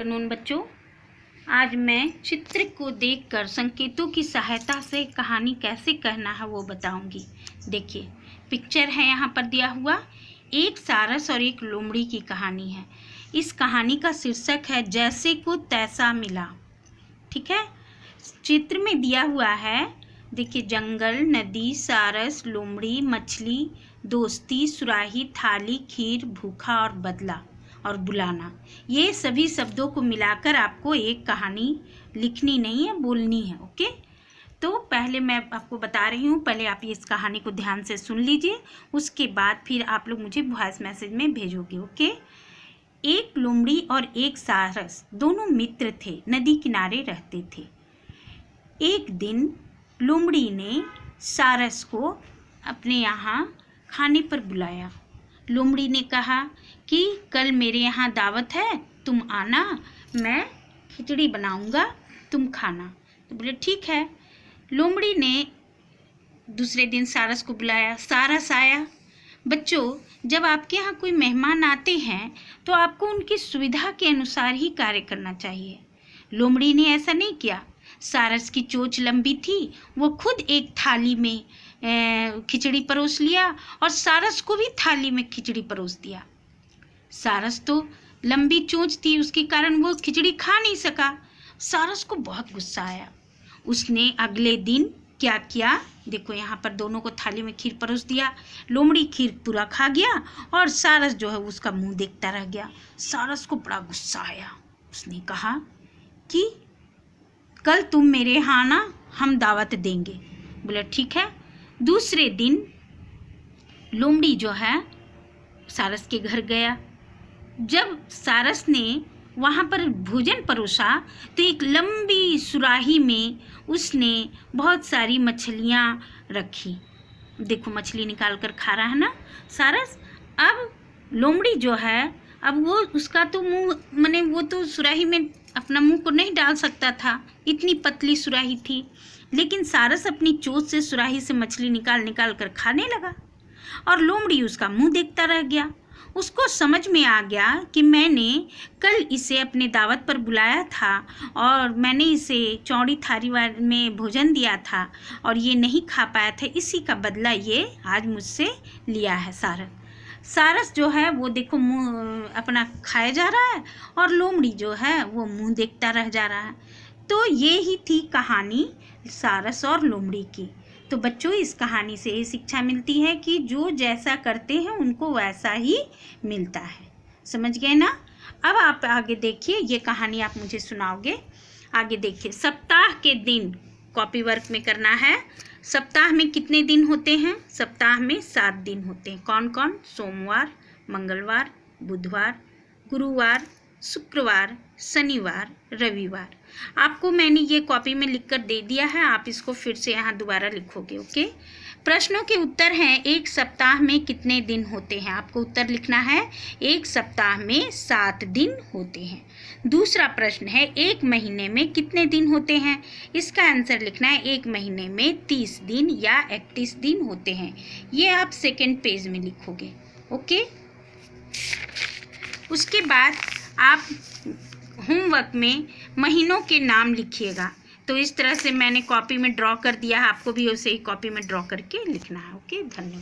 Afternoon बच्चों। आज मैं चित्र को देखकर संकेतों की सहायता से कहानी कैसे कहना है वो बताऊंगी। देखिए पिक्चर है यहाँ पर दिया हुआ, एक सारस और एक लोमड़ी की कहानी है। इस कहानी का शीर्षक है जैसे को तैसा मिला। ठीक है, चित्र में दिया हुआ है, देखिए जंगल, नदी, सारस, लोमड़ी, मछली, दोस्ती, सुराही, थाली, खीर, भूखा और बदला और बुलाना। ये सभी शब्दों को मिलाकर आपको एक कहानी लिखनी नहीं है, बोलनी है। ओके, तो पहले मैं आपको बता रही हूँ, पहले आप इस कहानी को ध्यान से सुन लीजिए, उसके बाद फिर आप लोग मुझे वॉइस मैसेज में भेजोगे। ओके। एक लोमड़ी और एक सारस दोनों मित्र थे, नदी किनारे रहते थे। एक दिन लोमड़ी ने सारस को अपने यहाँ खाने पर बुलाया। लोमड़ी ने कहा कि कल मेरे यहाँ दावत है, तुम आना, मैं खिचड़ी बनाऊंगा, तुम खाना। तो बोले ठीक है। लोमड़ी ने दूसरे दिन सारस को बुलाया, सारस आया। बच्चों, जब आपके यहाँ कोई मेहमान आते हैं तो आपको उनकी सुविधा के अनुसार ही कार्य करना चाहिए। लोमड़ी ने ऐसा नहीं किया। सारस की चोंच लंबी थी, वो खुद एक थाली में खिचड़ी परोस लिया और सारस को भी थाली में खिचड़ी परोस दिया। सारस तो लंबी चोंच थी, उसके कारण वो खिचड़ी खा नहीं सका। सारस को बहुत गुस्सा आया। उसने अगले दिन क्या किया, देखो यहाँ पर दोनों को थाली में खीर परोस दिया। लोमड़ी खीर पूरा खा गया और सारस जो है उसका मुंह देखता रह गया। सारस को बड़ा गुस्सा आया। उसने कहा कि कल तुम मेरे यहाँ आना, हम दावत देंगे। बोला ठीक है। दूसरे दिन लोमड़ी जो है सारस के घर गया। जब सारस ने वहाँ पर भोजन परोसा तो एक लंबी सुराही में उसने बहुत सारी मछलियाँ रखी। देखो मछली निकाल कर खा रहा है ना सारस। अब लोमड़ी जो है, अब वो उसका तो मुंह, माने वो तो सुराही में अपना मुंह को नहीं डाल सकता था, इतनी पतली सुराही थी। लेकिन सारस अपनी चोंच से सुराही से मछली निकाल निकाल कर खाने लगा और लोमड़ी उसका मुंह देखता रह गया। उसको समझ में आ गया कि मैंने कल इसे अपने दावत पर बुलाया था और मैंने इसे चौड़ी थाली में भोजन दिया था और ये नहीं खा पाया था, इसी का बदला ये आज मुझसे लिया है सारस जो है वो देखो मुंह अपना खाया जा रहा है और लोमड़ी जो है वो मुंह देखता रह जा रहा है। तो ये ही थी कहानी सारस और लोमड़ी की। तो बच्चों, इस कहानी से ये शिक्षा मिलती है कि जो जैसा करते हैं उनको वैसा ही मिलता है। समझ गए ना? अब आप आगे देखिए, ये कहानी आप मुझे सुनाओगे। आगे देखिए, सप्ताह के दिन कॉपी वर्क में करना है। सप्ताह में कितने दिन होते हैं? सप्ताह में 7 दिन होते हैं। कौन कौन? सोमवार, मंगलवार, बुधवार, गुरुवार, शुक्रवार, शनिवार, रविवार। आपको मैंने ये कॉपी में लिखकर दे दिया है, आप इसको फिर से यहाँ दोबारा लिखोगे। ओके। प्रश्नों के उत्तर हैं, एक सप्ताह में कितने दिन होते हैं? आपको उत्तर लिखना है, एक सप्ताह में 7 दिन होते हैं। दूसरा प्रश्न है, एक महीने में कितने दिन होते हैं? इसका आंसर लिखना है, एक महीने में 30 दिन या 31 दिन होते हैं। ये आप सेकेंड पेज में लिखोगे। ओके। उसके बाद आप होमवर्क में महीनों के नाम लिखिएगा। तो इस तरह से मैंने कॉपी में ड्रॉ कर दिया है, आपको भी उसे ही कॉपी में ड्रॉ करके लिखना है। ओके, धन्यवाद।